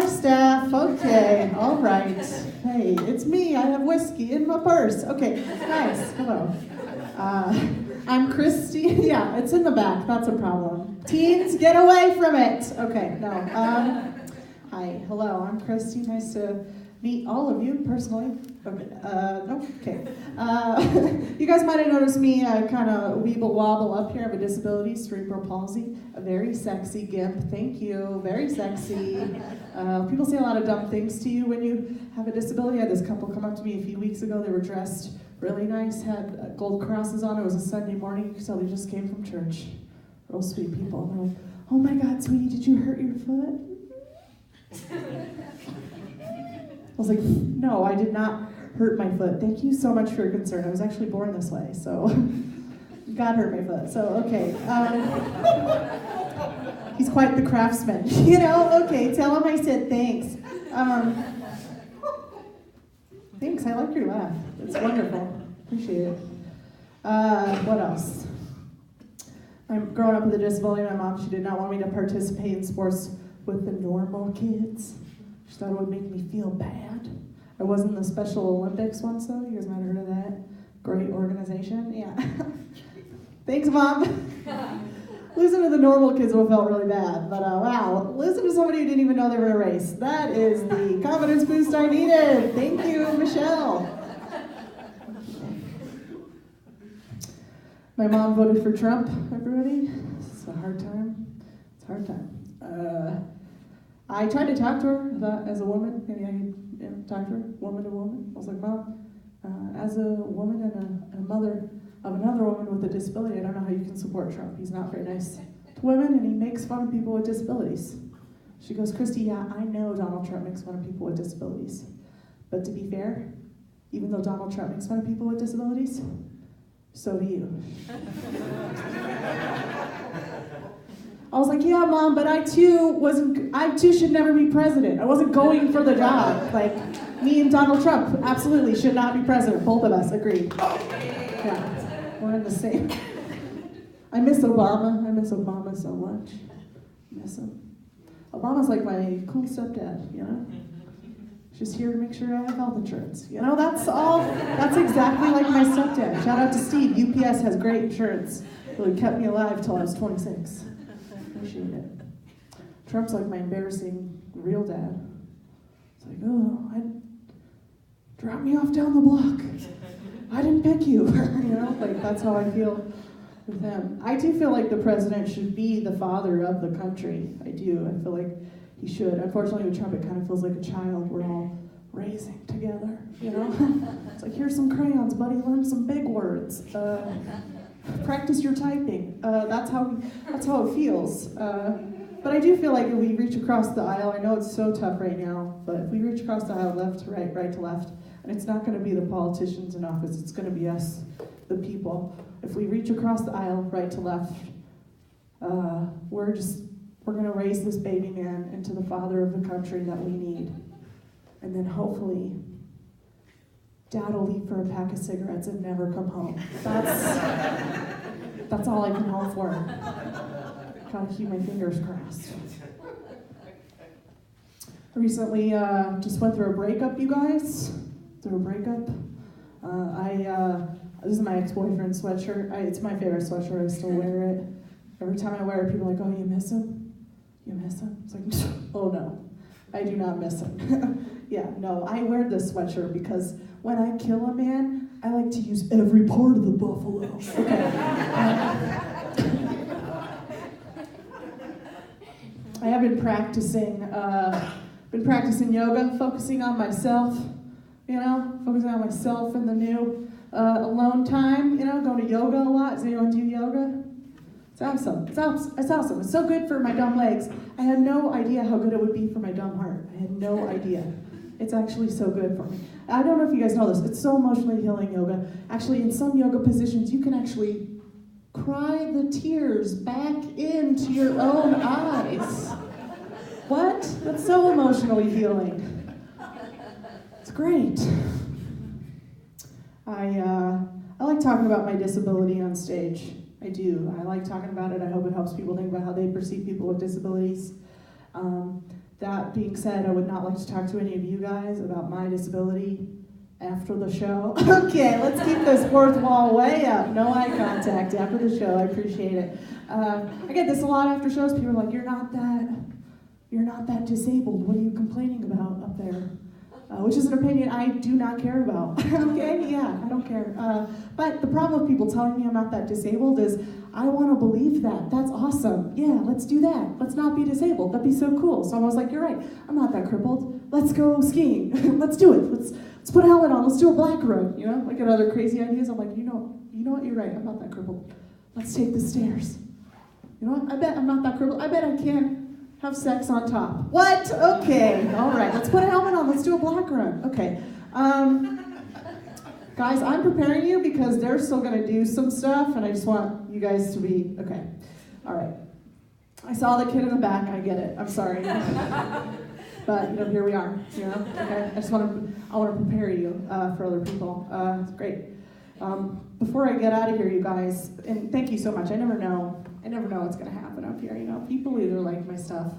staff. Okay, all right. Hey, it's me. I have whiskey in my purse. Okay, nice. Hello. I'm Christie. Yeah, it's in the back. That's a problem. Teens, get away from it. Okay, no. Hi, hello. I'm Christie. Nice to meet all of you personally. Okay. No. Okay. You guys might have noticed me kind of weeble wobble up here. I have a disability, cerebral palsy. A very sexy gimp. Thank you. Very sexy. People say a lot of dumb things to you when you have a disability. I had this couple come up to me a few weeks ago. They were dressed really nice, had gold crosses on. It was a Sunday morning. You could tell they just came from church. Real sweet people. And they're like, "Oh my God, sweetie, did you hurt your foot?" I was like, "No, I did not hurt my foot. Thank you so much for your concern. I was actually born this way, so God hurt my foot. So, okay. He's quite the craftsman, you know? Okay, tell him I said thanks. Thanks, I like your laugh. It's wonderful. Appreciate it. What else? I'm growing up with a disability. My mom, she did not want me to participate in sports with the normal kids. She thought it would make me feel bad. I was in the Special Olympics once, though. You guys might have heard of that. Great organization. Yeah. Thanks, Mom. Losing to the normal kids would have felt really bad. But wow, listen to somebody who didn't even know they were in a race. That is the confidence boost I needed. Thank you, Michelle. My mom voted for Trump, everybody. It's a hard time. It's a hard time. I tried to talk to her as a woman. Maybe I could talk to her, woman to woman. I was like, "Mom, as a woman and a mother of another woman with a disability, I don't know how you can support Trump. He's not very nice to women, and he makes fun of people with disabilities." She goes, "Christy, yeah, I know Donald Trump makes fun of people with disabilities. But to be fair, even though Donald Trump makes fun of people with disabilities, so do you." I was like, "Yeah, Mom, but I too should never be president. I wasn't going for the job. Like, me and Donald Trump absolutely should not be president. Both of us agreed." Yeah, we're in the same. I miss Obama. I miss Obama so much. I miss him. Obama's like my cool stepdad, you know? Just here to make sure I have health insurance. You know, that's all. That's exactly like my stepdad. Shout out to Steve. UPS has great insurance. Really kept me alive till I was 26. Appreciate it. Trump's like my embarrassing real dad. It's like, "Oh, drop me off down the block. I didn't pick you." You know, like that's how I feel with him. I do feel like the president should be the father of the country. I do. I feel like he should. Unfortunately, with Trump, it kind of feels like a child we're all raising together. You know, it's like, "Here's some crayons, buddy. Learn some big words. Practice your typing." That's how it feels. But I do feel like if we reach across the aisle, I know it's so tough right now, but if we reach across the aisle, left to right, right to left, and it's not going to be the politicians in office, it's going to be us, the people. If we reach across the aisle, right to left, we're going to raise this baby man into the father of the country that we need. And then hopefully, Dad will leave for a pack of cigarettes and never come home. That's all I can hope for. Gotta keep my fingers crossed. I recently just went through a breakup, you guys. Through a breakup. This is my ex-boyfriend's sweatshirt. It's my favorite sweatshirt. I still wear it. Every time I wear it, people are like, "Oh, you miss him? You miss him?" It's like, "Oh no, I do not miss him." Yeah, no, I wear this sweatshirt because when I kill a man, I like to use every part of the buffalo. Okay. I have been practicing yoga, focusing on myself, focusing on myself in the new alone time, going to yoga a lot. Does anyone do yoga? It's awesome. It's awesome. It's so good for my dumb legs. I had no idea how good it would be for my dumb heart. I had no idea. It's actually so good for me. I don't know if you guys know this. It's so emotionally healing yoga. Actually, in some yoga positions, you can actually cry the tears back into your own eyes. What? That's so emotionally healing. It's great. I like talking about my disability on stage. I do. I like talking about it. I hope it helps people think about how they perceive people with disabilities. That being said, I would not like to talk to any of you guys about my disability after the show. Okay, let's keep this fourth wall way up. No eye contact after the show. I appreciate it. I get this a lot after shows. People are like, you're not that disabled. What are you complaining about up there? Which is an opinion I do not care about. Okay, yeah, I don't care. But the problem with people telling me I'm not that disabled is I want to believe that. That's awesome. Yeah, let's do that. Let's not be disabled. That'd be so cool. So I was like, you're right. I'm not that crippled. Let's go skiing. Let's do it. Let's put a helmet on. Let's do a black run. You know, I get other crazy ideas. I'm like, you know what? You're right. I'm not that crippled. Let's take the stairs. You know what? I bet I'm not that crippled. I bet I can have sex on top. What? Okay. All right. Let's put a helmet on. Let's do a black run. Okay. Guys, I'm preparing you because they're still going to do some stuff, and I just want you guys to be, okay. All right. I saw the kid in the back. I get it. I'm sorry. But, here we are, Okay. I want to prepare you for other people. Great. Before I get out of here, you guys, and thank you so much. I never know what's going to happen up here. People either like my stuff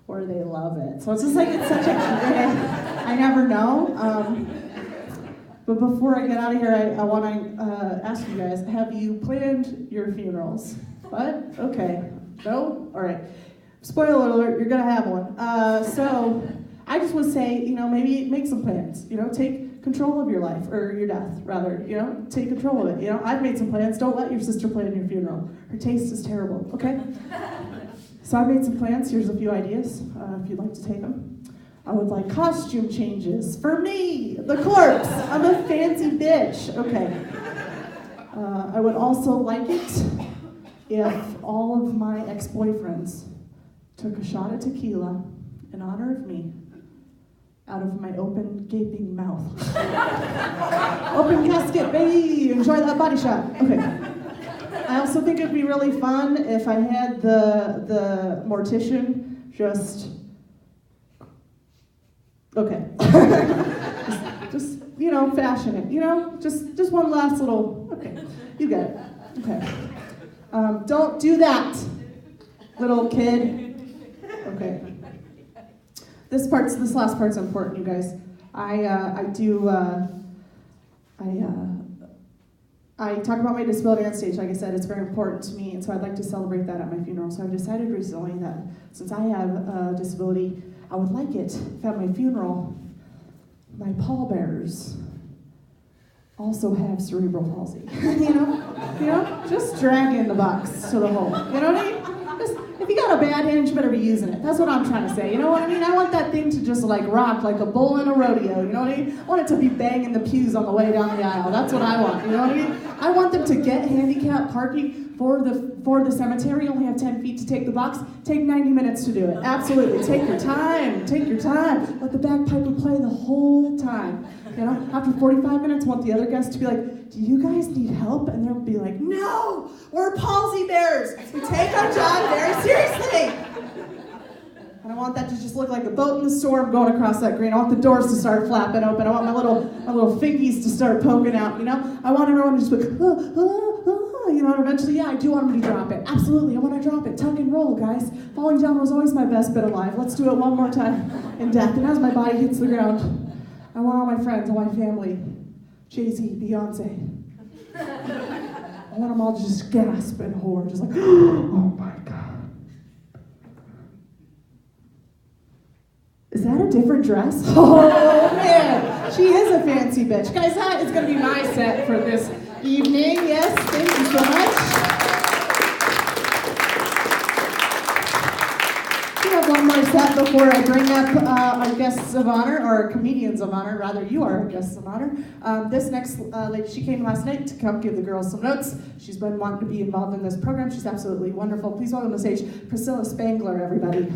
or they love it. So it's just like, it's such a, I never know. But before I get out of here, I want to ask you guys, have you planned your funerals? What? Okay. No? All right. Spoiler alert, you're going to have one. So I just want to say, maybe make some plans. Take control of your life, or your death, rather. Take control of it. I've made some plans. Don't let your sister plan your funeral. Her taste is terrible, okay? So I've made some plans. Here's a few ideas, if you'd like to take them. I would like costume changes for me, the corpse. I'm a fancy bitch. Okay. I would also like it if all of my ex-boyfriends took a shot of tequila in honor of me out of my open, gaping mouth. Open casket, baby. Enjoy that body shot. Okay. I also think it'd be really fun if I had the mortician just... Okay. just fashion it, just one last little, okay, you get it, okay. Don't do that, little kid. Okay. This last part's important, you guys. I talk about my disability on stage. Like I said, it's very important to me, and so I'd like to celebrate that at my funeral. So I've decided recently that since I have a disability, I would like it if at my funeral, my pallbearers also have cerebral palsy. Just drag in the box to the hole. You know what I mean? If you got a bad hand, you better be using it. That's what I'm trying to say. You know what I mean? I want that thing to just rock like a bull in a rodeo. You know what I mean? I want it to be banging the pews on the way down the aisle. That's what I want. You know what I mean? I want them to get handicap parking for the cemetery. You only have 10 feet to take the box. Take 90 minutes to do it. Absolutely. Take your time. Take your time. Let the bagpiper play the whole time. After 45 minutes, I want the other guests to be like, do you guys need help? And they'll be like, no, we're palsy bears. We take our job very seriously. And I want that to just look like a boat in the storm going across that green. I want the doors to start flapping open. I want my little fingies to start poking out, I want everyone to just be like, and eventually, I do want them to drop it. Absolutely, I want to drop it. Tuck and roll, guys. Falling down was always my best bit alive. Let's do it one more time in death. And as my body hits the ground, I want all my friends, all my family, Jay-Z, Beyonce. I want them all to just gasp in horror, just like, oh my God. Is that a different dress? Oh man, she is a fancy bitch. Guys, that is going to be my set for this evening. Yes, thank you so much. We have one more set before I bring up our guests of honor, or comedians of honor, rather. You are our guests of honor. This next lady, she came last night to come give the girls some notes. She's been wanting to be involved in this program. She's absolutely wonderful. Please welcome to the stage Priscilla Spangler, everybody.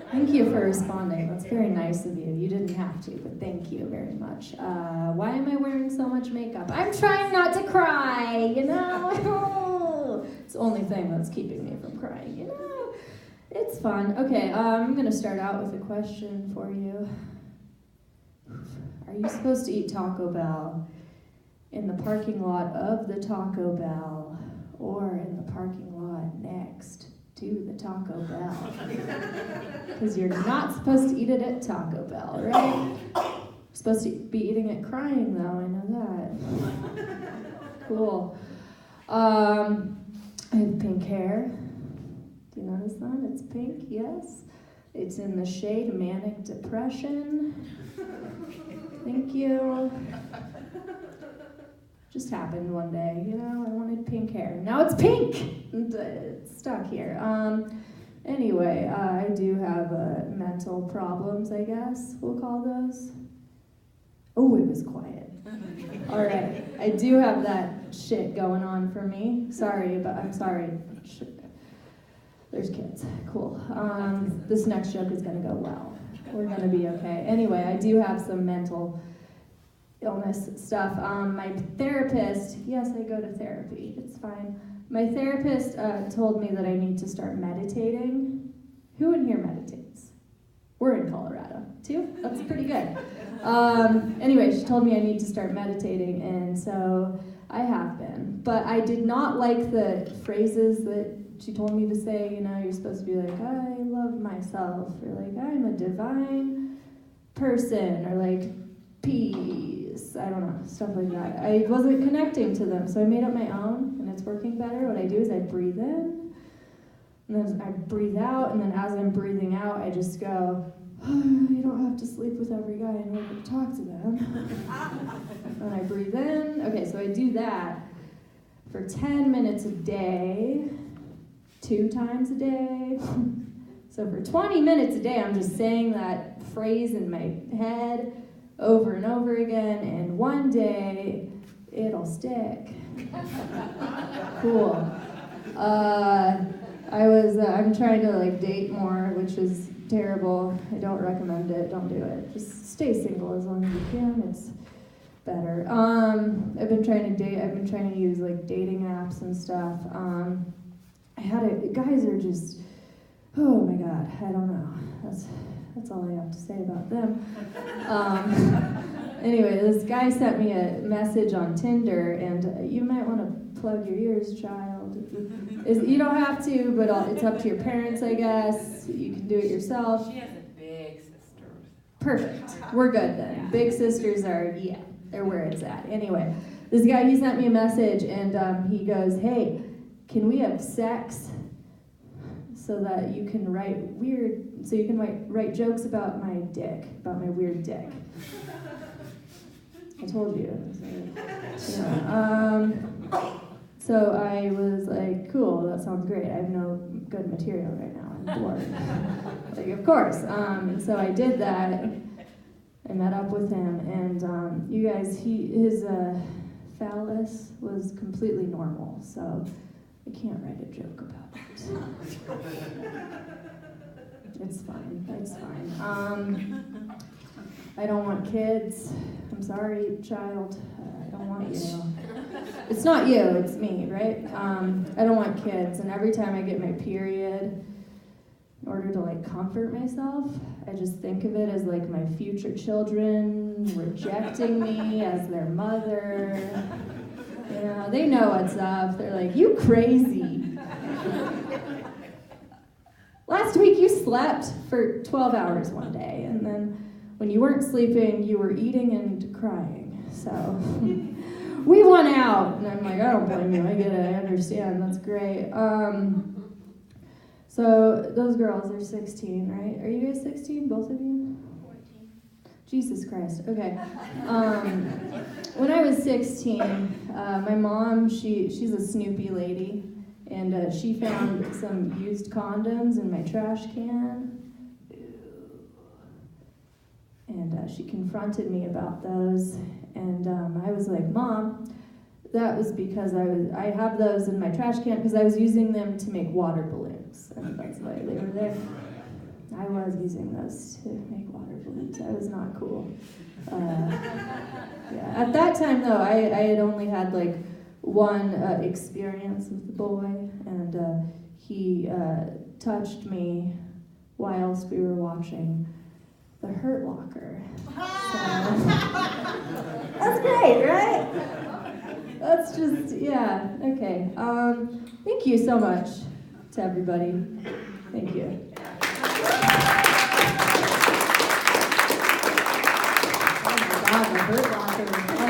Thank you for responding. That's very nice of you. You didn't have to, but thank you very much. Why am I wearing so much makeup? I'm trying not to cry, It's the only thing that's keeping me from crying, It's fun. Okay, I'm going to start out with a question for you. Are you supposed to eat Taco Bell in the parking lot of the Taco Bell or in the parking lot next to the Taco Bell. Because you're not supposed to eat it at Taco Bell, right? You're supposed to be eating it crying, though, I know that. Cool. I have pink hair. Do you notice that? It's pink, yes. It's in the shade Manic Depression. Thank you. Just happened one day, you know, I wanted pink hair. Now it's pink! It's stuck here. Anyway, I do have mental problems, I guess we'll call those. Oh, it was quiet. All right, I do have that shit going on for me. Sorry, but I'm sorry. There's kids. Cool. This next joke is gonna go well. We're gonna be okay. Anyway, I do have some mental illness stuff. My therapist, yes, I go to therapy. It's fine. My therapist told me that I need to start meditating. Who in here meditates? We're in Colorado, too? That's pretty good. Anyway, she told me I need to start meditating, and so I have been. But I did not like the phrases that she told me to say. You know, you're supposed to be like, I love myself, or like, I'm a divine person, or like, peace. I don't know, stuff like that. I wasn't connecting to them, so I made up my own, and it's working better. What I do is I breathe in, and then I breathe out, and then as I'm breathing out, I just go, you don't have to sleep with every guy in order to talk to them. And I breathe in. Okay, so I do that for 10 minutes a day, 2 times a day. So for 20 minutes a day, I'm just saying that phrase in my head over and over again, and one day it'll stick. Cool. I'm trying to like date more, which is terrible. I don't recommend it. Don't do it. Just stay single as long as you can. It's better. I've been trying to date. I've been trying to use like dating apps and stuff. Guys are just, oh my God, I don't know. That's all I have to say about them. Anyway, this guy sent me a message on Tinder, and you might want to plug your ears, child. You don't have to, but it's up to your parents, I guess. You can do it yourself. She has a big sister. Perfect. We're good then. Yeah. Big sisters they're where it's at. Anyway, this guy, he sent me a message, and he goes, hey, can we have sex so that you can write jokes about my dick, about my weird dick. I told you. So I was like, cool, that sounds great. I have no good material right now. I'm bored. Like, of course. So I did that. I met up with him, and you guys, his phallus was completely normal, so I can't write a joke about it. It's fine. I don't want kids. I'm sorry, child. I don't want you. It's not you, it's me, right? I don't want kids, and every time I get my period, in order to like comfort myself, I just think of it as like my future children rejecting me as their mother. You know, they know what's up. They're like, you crazy. Last week you slept for 12 hours one day, and then when you weren't sleeping, you were eating and crying. So we won out. And I'm like, I don't blame you. I get it. I understand. That's great. So those girls are 16, right? Are you guys 16, both of you? 14. Jesus Christ. Okay. When I was 16, my mom, she's a Snoopy lady, and she found some used condoms in my trash can. And she confronted me about those, and I was like, Mom, that was because I have those in my trash can because I was using them to make water balloons, and that's why they were there. I was using those to make water balloons. I was not cool. Yeah. At that time, though, I had only had like one experience with the boy, and he touched me whilst we were watching The Hurt Locker. So, that's great, right? That's just, yeah, okay. Thank you so much to everybody. Thank you. God, the Hurt Locker,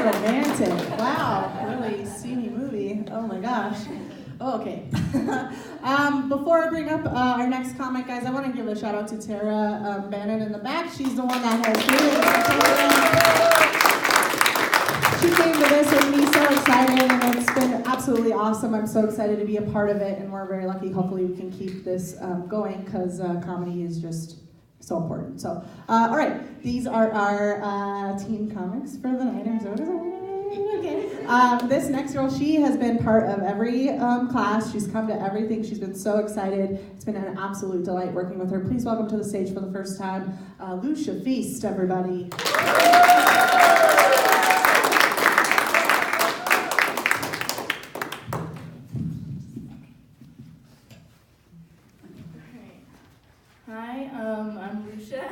romantic. Wow, really steamy movie. Oh my gosh. Oh, okay. Before I bring up our next comic, guys, I want to give a shout out to Tara Bannon in the back. She's the one that has She came to this with me, so excited, and it's been absolutely awesome. I'm so excited to be a part of it, and we're very lucky. Hopefully we can keep this going, because comedy is just so important. So, all right, these are our teen comics for the night. Okay. This next girl, she has been part of every class. She's come to everything. She's been so excited. It's been an absolute delight working with her. Please welcome to the stage for the first time, Lucia Feast, everybody. Hi, I'm Lucia.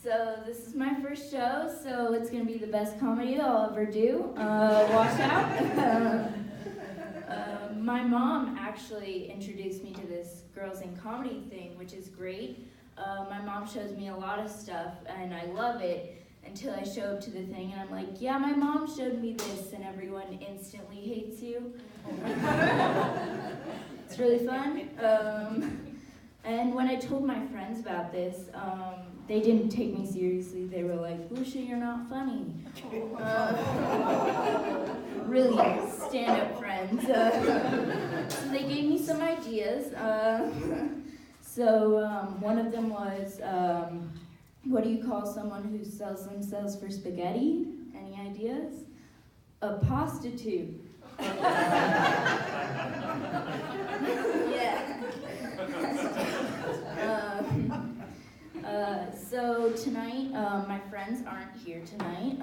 So this is my first show, so it's going to be the best comedy I'll ever do. Watch out. My mom actually introduced me to this Girls in Comedy thing, which is great. My mom shows me a lot of stuff, and I love it until I show up to the thing, and I'm like, yeah, my mom showed me this, and everyone instantly hates you. It's really fun. And when I told my friends about this, they didn't take me seriously. They were like, Lucia, you're not funny. Really stand-up friends. So they gave me some ideas. One of them was, what do you call someone who sells themselves for spaghetti? Any ideas? A prostitute. Yeah. So tonight, my friends aren't here tonight,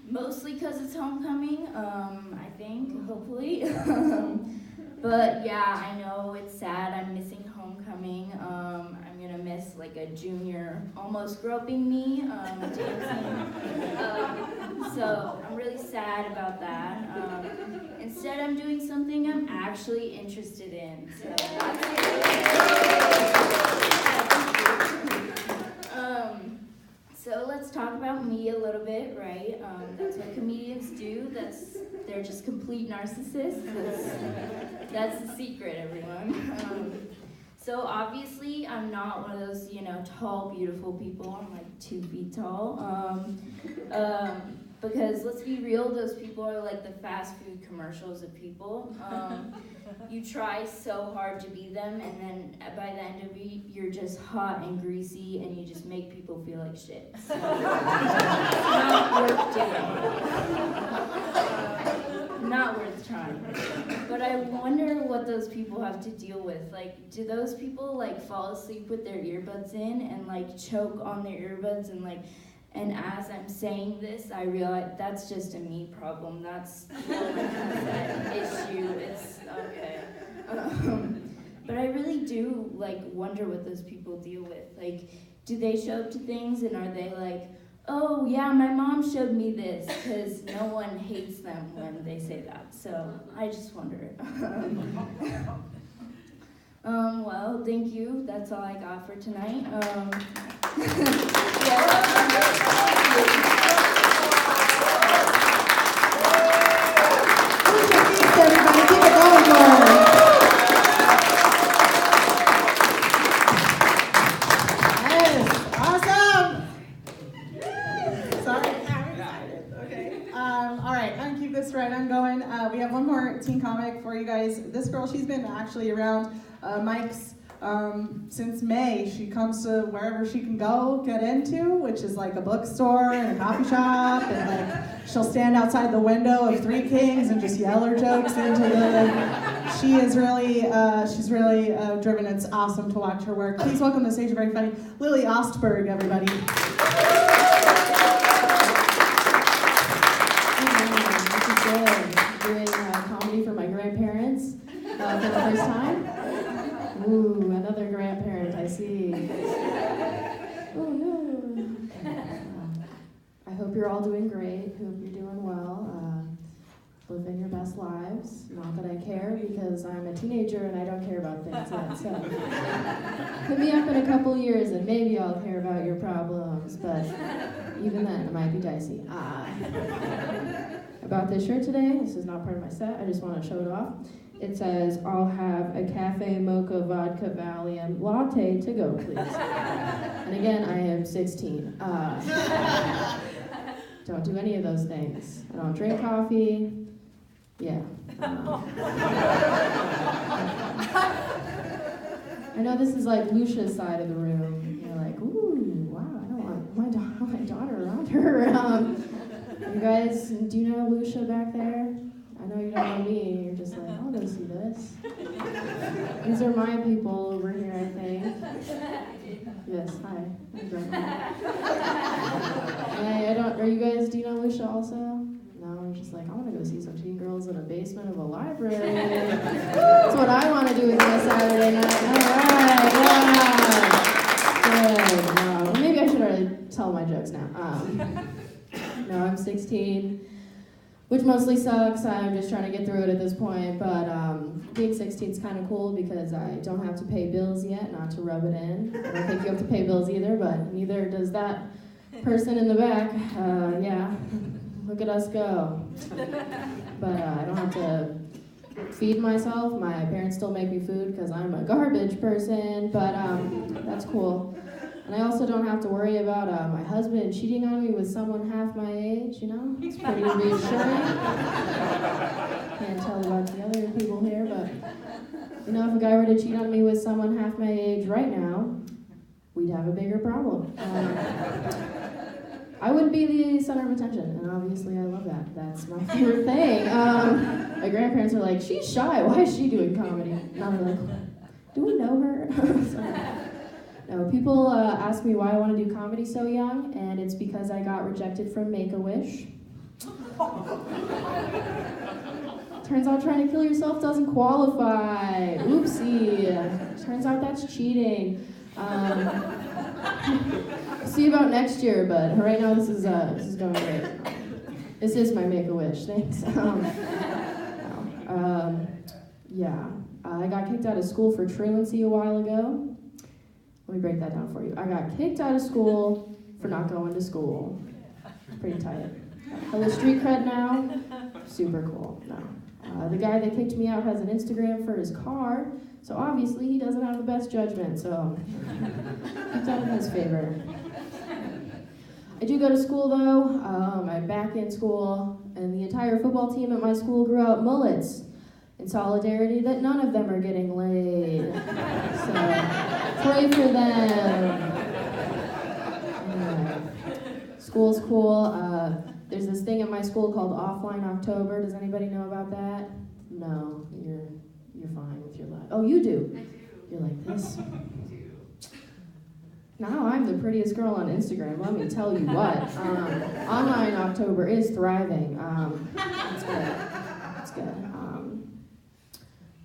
mostly because it's homecoming, I think, hopefully. But yeah, I know it's sad, I'm missing homecoming. I'm gonna miss like a junior almost groping me, dancing. So I'm really sad about that. Instead, I'm doing something I'm actually interested in. So that's So let's talk about me a little bit, right? That's what comedians do. They're just complete narcissists. That's the secret, everyone. So obviously, I'm not one of those, tall, beautiful people. I'm like 2 feet tall. Because let's be real, those people are like the fast food commercials of people. You try so hard to be them, and then by the end of it, you're just hot and greasy, and you just make people feel like shit. So, it's not worth doing. Not worth trying. But I wonder what those people have to deal with. Like, do those people like fall asleep with their earbuds in and like choke on their earbuds and as I'm saying this, I realize that's just a me problem. That's an issue. It's okay. But I really do wonder what those people deal with. Like, do they show up to things and are they like, oh yeah, my mom showed me this? Because no one hates them when they say that. So I just wonder. Well, thank you. That's all I got for tonight. Everybody, keep it going for her. Yes, awesome. Sorry, I'm excited. Okay. All right, I'm gonna keep this right on going. We have one more teen comic for you guys. This girl, she's been actually around Mike's since May. She comes to wherever she can get into, which is like a bookstore and a coffee shop, and she'll stand outside the window of Three Kings and just yell her jokes into the. She is really, she's really driven. It's awesome to watch her work. Please welcome to the stage, very funny, Lily Ostberg, everybody. This is good. Doing comedy for my grandparents for the first time. Ooh, another grandparent, I see. Oh no. I hope you're all doing great. Hope you're doing well. Living your best lives. Not that I care, because I'm a teenager and I don't care about things yet. So hit me up in a couple years and maybe I'll care about your problems. But even then, it might be dicey. About this shirt today, this is not part of my set. I just want to show it off. It says, "I'll have a cafe mocha vodka Valium latte to go, please." And again, I am 16. Don't do any of those things. I don't drink coffee. Yeah. I know this is like Lucia's side of the room. You're like, ooh, wow, I don't want my daughter around her. You guys, do you know Lucia back there? I know you don't know me. You're just like, I'll go see this. These are my people over here, I think. Yes, hi. I'm Grandma. Are you guys, do you know Lucia also? No, I'm just like, I want to go see some teen girls in a basement of a library. That's what I want to do with my Saturday night. All right, yeah. Good. No, maybe I should already tell my jokes now. No, I'm 16, which mostly sucks. I'm just trying to get through it at this point. But being 16 is kind of cool because I don't have to pay bills yet, not to rub it in. I don't think you have to pay bills either, but neither does that person in the back. Yeah, look at us go. But I don't have to feed myself. My parents still make me food because I'm a garbage person, but that's cool. And I also don't have to worry about my husband cheating on me with someone half my age, you know? It's pretty reassuring. Can't tell about the other people here, but you know, if a guy were to cheat on me with someone half my age right now, we'd have a bigger problem. I wouldn't be the center of attention, and obviously I love that. That's my favorite thing. My grandparents are like, she's shy, why is she doing comedy? And I'm like, do we know her? No, people ask me why I want to do comedy so young, and it's because I got rejected from Make-A-Wish. Turns out trying to kill yourself doesn't qualify. Oopsie. Turns out that's cheating. See about next year, but right now this is going great. This is my Make-A-Wish. Thanks. Yeah, I got kicked out of school for truancy a while ago. Let me break that down for you. I got kicked out of school for not going to school. Pretty tight. Hello street cred now. Super cool. No. The guy that kicked me out has an Instagram for his car, so obviously he doesn't have the best judgment, so kicked out in his favor. I do go to school though. I'm back in school, and the entire football team at my school grew out mullets in solidarity that none of them are getting laid. So pray for them. Anyway, school's cool. There's this thing at my school called Offline October. Does anybody know about that? No, you're fine with your life. Oh, you do? I do. You're like this. Now I'm the prettiest girl on Instagram, let me tell you what. Online October is thriving. It's good. It's good.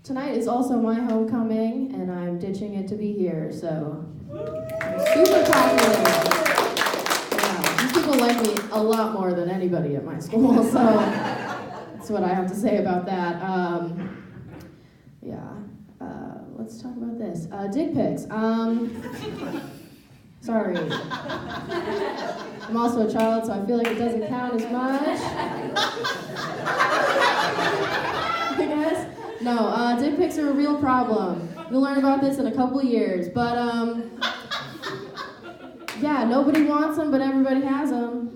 Tonight is also my homecoming, and I'm ditching it to be here, so I'm super popular. Yeah, these people like me a lot more than anybody at my school, so that's what I have to say about that. Let's talk about this. Dick pics. Sorry. I'm also a child, so I feel like it doesn't count as much. I guess. No, dick pics are a real problem. You'll learn about this in a couple years. But, yeah, nobody wants them, but everybody has them.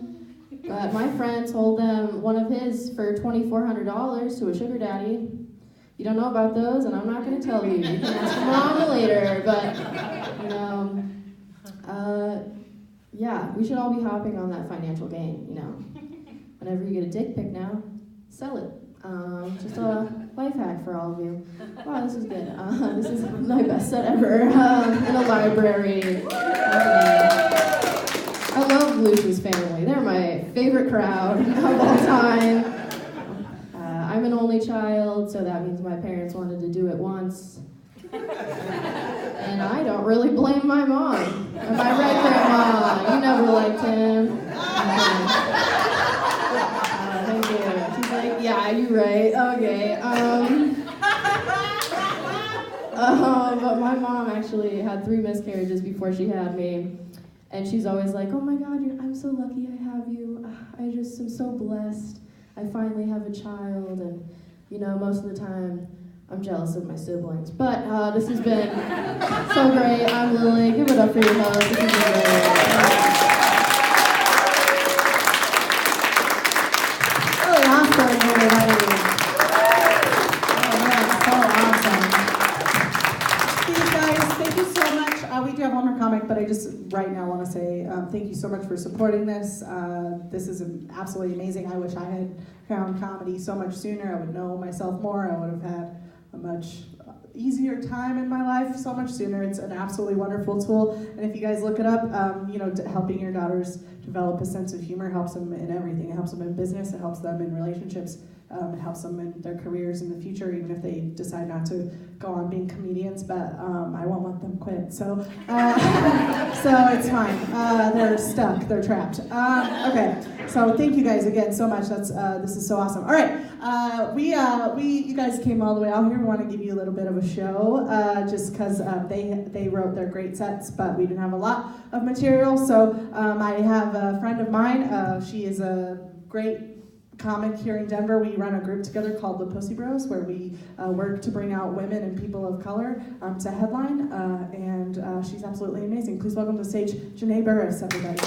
But my friend sold them one of his for $2,400 to a sugar daddy. You don't know about those, and I'm not going to tell you. You can ask your mom later. But, you know, yeah, we should all be hopping on that financial gain, you know. Whenever you get a dick pic now, sell it. Just a life hack for all of you. Wow, this is good. This is my best set ever in a library. I love Lucia's family. They're my favorite crowd of all time. I'm an only child, so that means my parents wanted to do it once. And I don't really blame my mom. And my great grandma, you never liked him. Yeah, you're right. Okay. But my mom actually had 3 miscarriages before she had me. And she's always like, oh my God, I'm so lucky I have you. I just am so blessed. I finally have a child. And, most of the time, I'm jealous of my siblings. But this has been so great. I'm Lily. Give it up for your host. This has been great. Really awesome, everybody. Oh, man, so awesome. Hey, guys, thank you so much. We do have one more comic, but I just right now want to say thank you so much for supporting this. This is absolutely amazing. I wish I had found comedy so much sooner. I would know myself more. I would have had a much easier time in my life so much sooner. It's an absolutely wonderful tool. And if you guys look it up, helping your daughters develop a sense of humor helps them in everything. It helps them in business. It helps them in relationships. It helps them in their careers in the future, even if they decide not to go on being comedians. But I won't let them quit. So it's fine. They're stuck. They're trapped. Okay. So thank you guys again so much. This is so awesome. All right. You guys came all the way out here. We want to give you a little bit of a show, just because they wrote their great sets, but we didn't have a lot of material. So I have a friend of mine. She is a great comic here in Denver. We run a group together called the Pussy Bros, where we work to bring out women and people of color to headline, and she's absolutely amazing. Please welcome to the stage Janae Burris, everybody.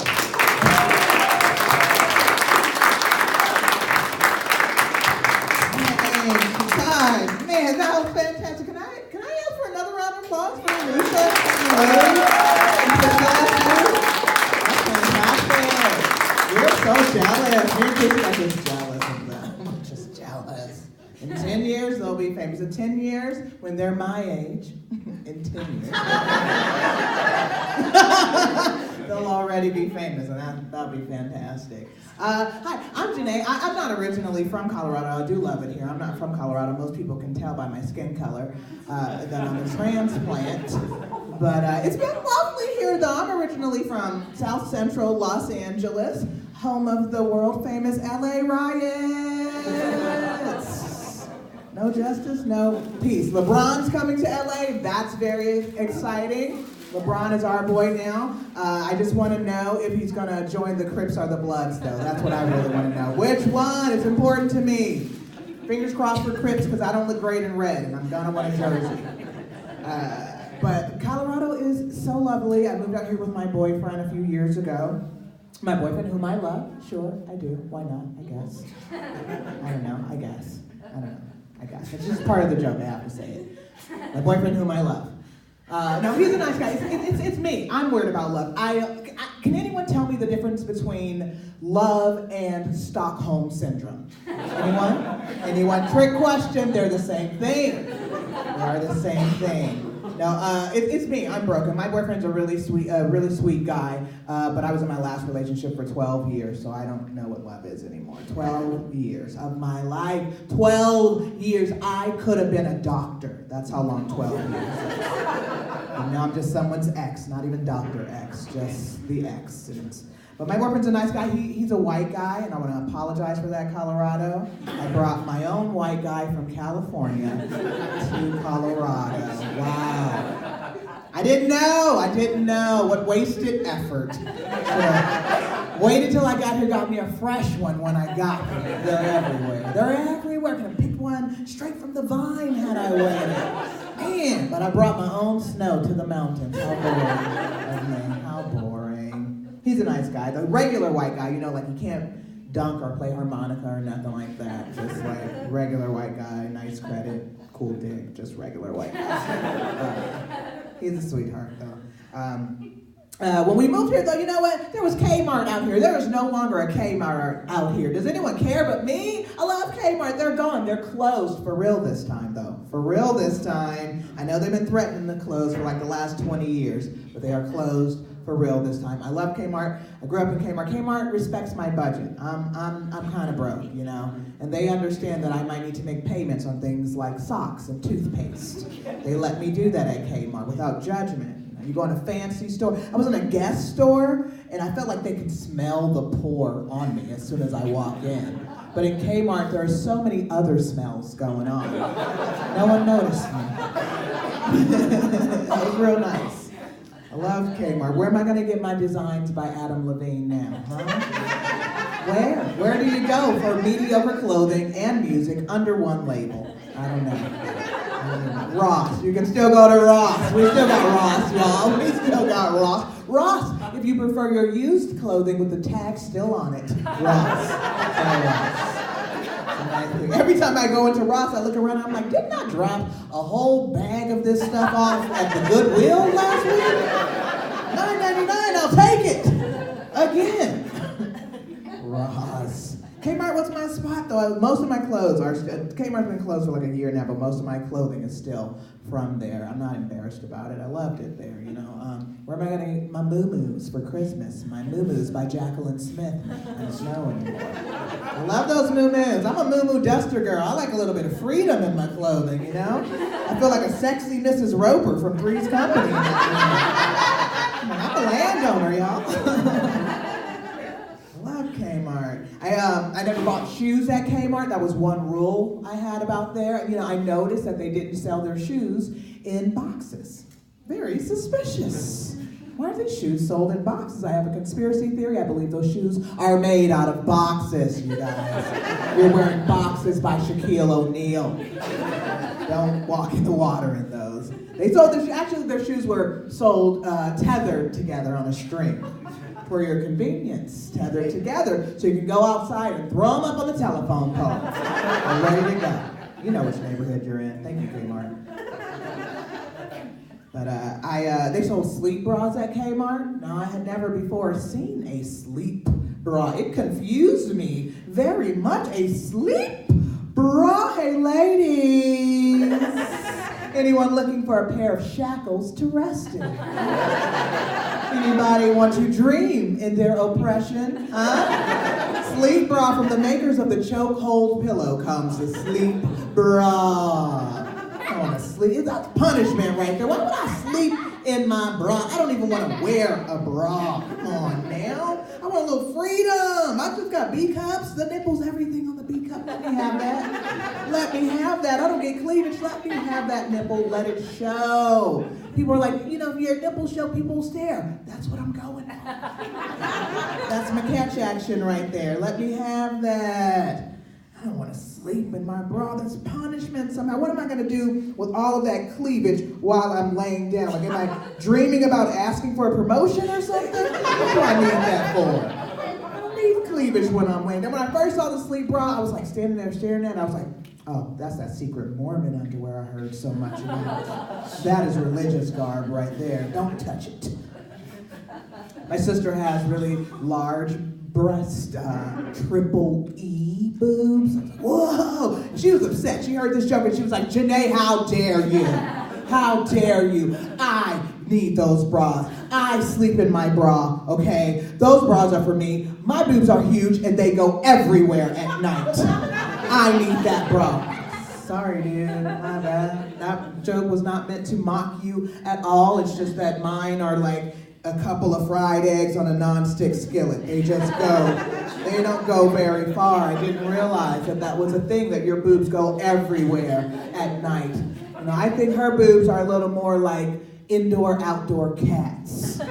Man, that was fantastic. Can I ask for another round of applause for Lisa? That's fantastic. We're so jealous. Me and Christie are just jealous of them. I'm just jealous. In 10 years, they'll be famous. In 10 years, when they're my age, in 10 years, they'll already be famous, and that'll be fantastic. Hi, I'm Janae. I'm not originally from Colorado. I do love it here. I'm not from Colorado. Most people can tell by my skin color that I'm a transplant. But it's been lovely here, though. I'm originally from South Central Los Angeles, home of the world famous LA riots. No justice, no peace. LeBron's coming to LA. That's very exciting. LeBron is our boy now. I just want to know if he's going to join the Crips or the Bloods, though. That's what I really want to know. Which one is important to me? Fingers crossed for Crips, because I don't look great in red, and I'm going to want a jersey. But Colorado is so lovely. I moved out here with my boyfriend a few years ago. My boyfriend, whom I love. Sure, I do. Why not? I guess. I don't know. I guess. I don't know. I guess. It's just part of the joke. I have to say it. My boyfriend, whom I love. No, he's a nice guy. It's me. I'm weird about love. Can anyone tell me the difference between love and Stockholm Syndrome? Anyone? Anyone? Trick question. They're the same thing. They are the same thing. No, it's me. I'm broken. My boyfriend's a really sweet guy, but I was in my last relationship for 12 years, so I don't know what love is anymore. 12 years of my life. 12 years. I could have been a doctor. That's how long 12 years is. And now I'm just someone's ex, not even Dr. X, just the ex. But my boyfriend's a nice guy. He's a white guy, and I want to apologize for that, Colorado. I brought my own white guy from California to Colorado. Wow. I didn't know. What wasted effort. Waited till I got here, got me a fresh one when I got here. They're everywhere. Could have picked one straight from the vine had I waited. Man, but I brought my own snow to the mountains. How boring. How boring. He's a nice guy. The regular white guy, like he can't dunk or play harmonica or nothing like that. Just like regular white guy, nice credit, cool dick, just regular white guy. He's a sweetheart, though. When we moved here, though, you know what? There was Kmart out here. There is no longer a Kmart out here. Does anyone care but me? I love Kmart. They're gone. They're closed for real this time, though. For real this time. I know they've been threatening to close for like the last 20 years, but they are closed for real this time. I love Kmart. I grew up in Kmart. Kmart respects my budget. I'm kind of broke, and they understand that I might need to make payments on things like socks and toothpaste. They let me do that at Kmart without judgment. You go in a fancy store. I was in a Guess store, and I felt like they could smell the pour on me as soon as I walk in. But in Kmart, there are so many other smells going on. No one noticed me. That was real nice. I love Kmart. Where am I going to get my designs by Adam Levine now, huh? Where? Where do you go for mediocre clothing and music under one label? I don't know. Ross. You can still go to Ross. We still got Ross, y'all. We still got Ross. Ross, if you prefer your used clothing with the tag still on it. Ross. Every time I go into Ross, I look around and I'm like, didn't I drop a whole bag of this stuff off at the Goodwill last week? $9.99, I'll take it. Again. Ross. Kmart was my spot though. Most of my clothes are, Kmart's been closed for like a year now, but most of my clothing is still from there. I'm not embarrassed about it. I loved it there, you know. Where am I gonna get my moo-moos for Christmas? My moo-moos by Jacqueline Smith. I don't know anymore. I love those moo-moos. I'm a moo-moo duster girl. I like a little bit of freedom in my clothing, you know? I feel like a sexy Mrs. Roper from Three's Company. I'm a landowner, y'all. Love Kmart. I never bought shoes at Kmart. That was one rule I had about there. You know, I noticed that they didn't sell their shoes in boxes. Very suspicious. Why are these shoes sold in boxes? I have a conspiracy theory. I believe those shoes are made out of boxes, you guys. You're wearing boxes by Shaquille O'Neal. Don't walk in the water in those. They sold their shoes were sold tethered together on a string. For your convenience, tethered together, so you can go outside and throw them up on the telephone pole. They're ready to go. You know which neighborhood you're in. Thank you, Kmart. But they sold sleep bras at Kmart. Now, I had never before seen a sleep bra. It confused me very much. A sleep bra. Hey, ladies. Anyone looking for a pair of shackles to rest in? Anybody want to dream in their oppression? Huh? Sleep bra from the makers of the chokehold pillow comes the sleep bra. I want to sleep. That's punishment right there. Why would I sleep in my bra? I don't even want to wear a bra. Come on now. I want a little freedom. I just got B cups, the nipples, everything on the B cup. Let me have that. Let me have that. I don't get cleavage. Let me have that nipple. Let it show. People are like, you know, if your nipples show, people stare. That's what I'm going for. That's my catch action right there. Let me have that. I don't want to sleep in my bra. That's punishment somehow. What am I going to do with all of that cleavage while I'm laying down? Like, am I dreaming about asking for a promotion or something? What do I need that for? I don't need cleavage when I'm laying down. When I first saw the sleep bra, I was like standing there staring at it. I was like, oh, that's that secret Mormon underwear I heard so much about. That is religious garb right there. Don't touch it. My sister has really large breast, triple E boobs. I was like, whoa! She was upset. She heard this joke and she was like, Janae, how dare you? How dare you? I need those bras. I sleep in my bra, okay? Those bras are for me. My boobs are huge and they go everywhere at night. I need that bra. Sorry, dude, my bad. That joke was not meant to mock you at all. It's just that mine are like a couple of fried eggs on a non-stick skillet. They just go, they don't go very far. I didn't realize that that was a thing, that your boobs go everywhere at night. You know, I think her boobs are a little more like indoor-outdoor cats.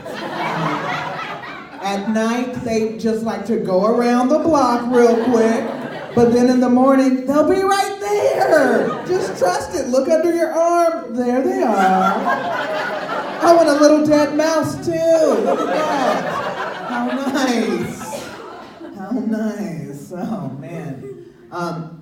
At night, they just like to go around the block real quick, but then in the morning, they'll be right there. Just trust it. Look under your arm. There they are. I want a little dead mouse too. Look at that. How nice. How nice. Oh man.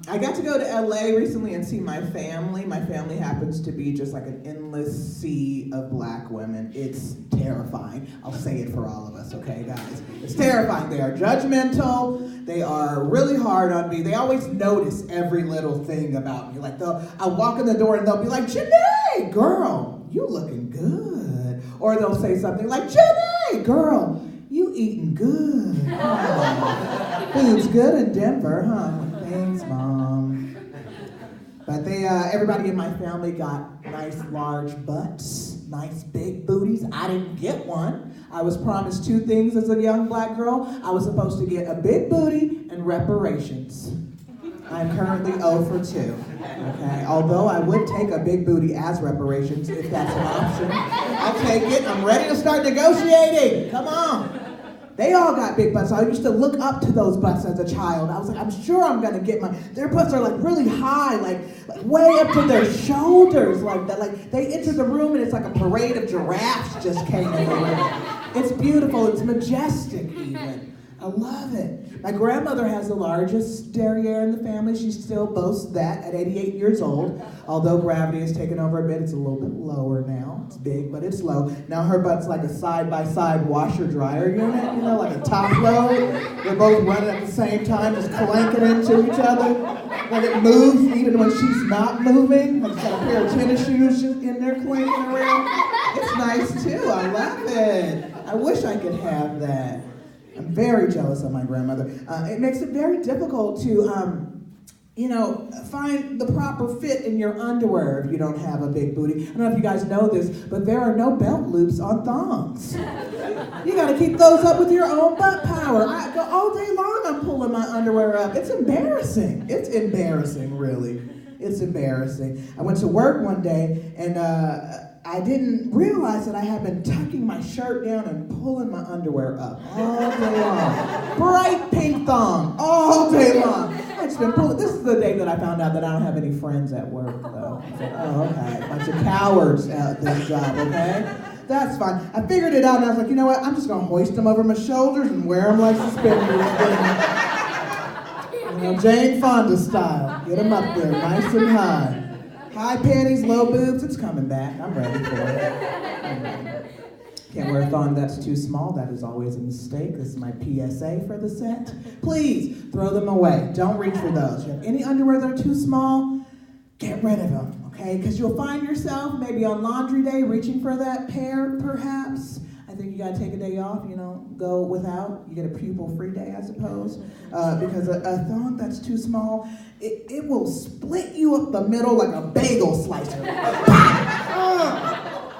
I got to go to LA recently and see my family. My family happens to be just like an endless sea of black women. It's terrifying. I'll say it for all of us, okay, guys? It's terrifying. They are judgmental. They are really hard on me. They always notice every little thing about me. Like I'll walk in the door and they'll be like, Janae, girl, you looking good. Or they'll say something like, Janae, girl, you eating good. Oh, food's good in Denver, huh? Thanks, Mom. But everybody in my family got nice large butts, nice big booties. I didn't get one. I was promised two things as a young black girl. I was supposed to get a big booty and reparations. I'm currently 0 for 2. Okay, although I would take a big booty as reparations if that's an option. I'll take it. I'm ready to start negotiating. Come on. They all got big butts. I used to look up to those butts as a child. I was like, I'm sure I'm gonna get mine. Their butts are like really high, like way up to their shoulders, like that. Like they enter the room and it's like a parade of giraffes just came in the room. It's beautiful. It's majestic even. I love it. My grandmother has the largest derriere in the family. She still boasts that at 88 years old. Although gravity has taken over a bit, it's a little bit lower now. It's big, but it's low. Now her butt's like a side-by-side washer-dryer unit, you know, like a top load. They're both running at the same time, just clanking into each other. Like it moves even when she's not moving. Like she's got a pair of tennis shoes just in there clanking around. It's nice too. I love it. I wish I could have that. I'm very jealous of my grandmother. It makes it very difficult to, find the proper fit in your underwear if you don't have a big booty. I don't know if you guys know this, but there are no belt loops on thongs. You gotta keep those up with your own butt power. I go all day long, I'm pulling my underwear up. It's embarrassing. It's embarrassing, really. It's embarrassing. I went to work one day and I didn't realize that I had been tucking my shirt down and pulling my underwear up all day long. Bright pink thong, all day long. I've just been pulling. This is the day that I found out that I don't have any friends at work, though. I said, oh, okay. Bunch of cowards at this job, okay? That's fine. I figured it out, and I was like, you know what? I'm just going to hoist them over my shoulders and wear them like suspenders. Jane Fonda style. Get them up there, nice and high. High panties, low boobs, it's coming back. I'm ready for it. Can't wear a thong that's too small. That is always a mistake. This is my PSA for the set. Please, throw them away. Don't reach for those. You have any underwear that are too small, get rid of them, okay? Because you'll find yourself maybe on laundry day reaching for that pair, perhaps. I think you gotta take a day off, go without. You get a pupil-free day, I suppose. Because a thong that's too small, it will split you up the middle like a bagel slicer.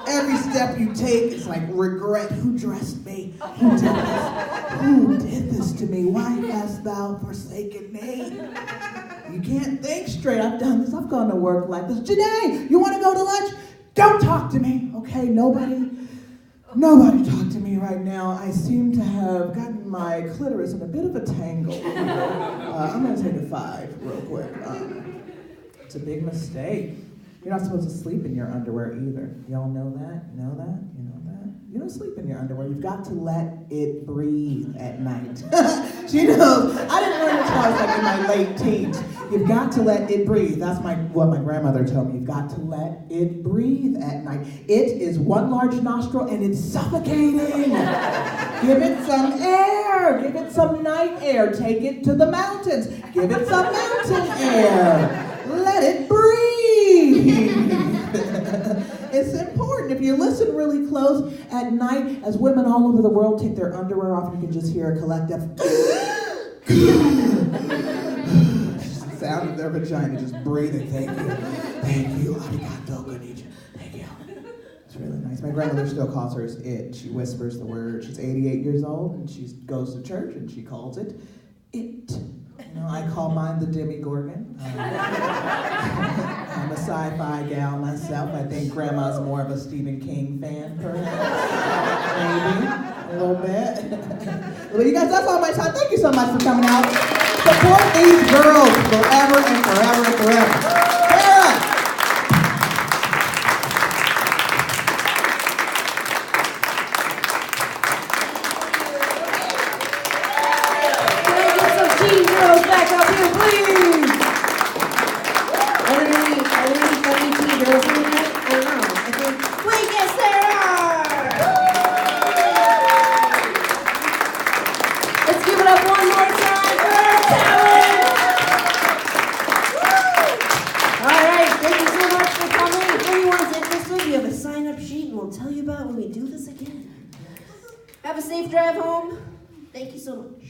Every step you take is like regret. Who dressed me? Who did this? Who did this to me? Why hast thou forsaken me? You can't think straight. I've done this. I've gone to work like this. Janae, you want to go to lunch? Don't talk to me, okay? Nobody talk to me right now. I seem to have gotten my clitoris in a bit of a tangle. I'm going to take a 5 real quick. It's a big mistake. You're not supposed to sleep in your underwear either. Y'all know that? You know that? You know that? You don't sleep in your underwear. You've got to let it breathe at night. She knows. I didn't learn this until I was like in my late teens. You've got to let it breathe. That's what my grandmother told me. You've got to let it breathe at night. It is one large nostril and it's suffocating. Give it some air. Give it some night air. Take it to the mountains. Give it some mountain air. Let it breathe. It's important. If you listen really close at night, as women all over the world take their underwear off, you can just hear a collective sound of their vagina just breathing. Thank you. Thank you. Arigato, konnichiwa. Thank you. It's really nice. My grandmother still calls hers it. She whispers the word. She's 88 years old, and she goes to church, and she calls it it. I call mine the Demigorgon. I'm a sci-fi gal myself. I think Grandma's more of a Stephen King fan, perhaps. Maybe. A little bit. Well, you guys, that's all my time. Thank you so much for coming out. Support these girls forever and forever and forever. Sarah! Back up here, please! Are there any funny teen girls in here? I don't know. I think we get Sarah! Let's give it up one more time for our talent! Alright, thank you so much for coming. If anyone's interested, we have a sign-up sheet and we'll tell you about when we do this again. Have a safe drive home. Thank you so much.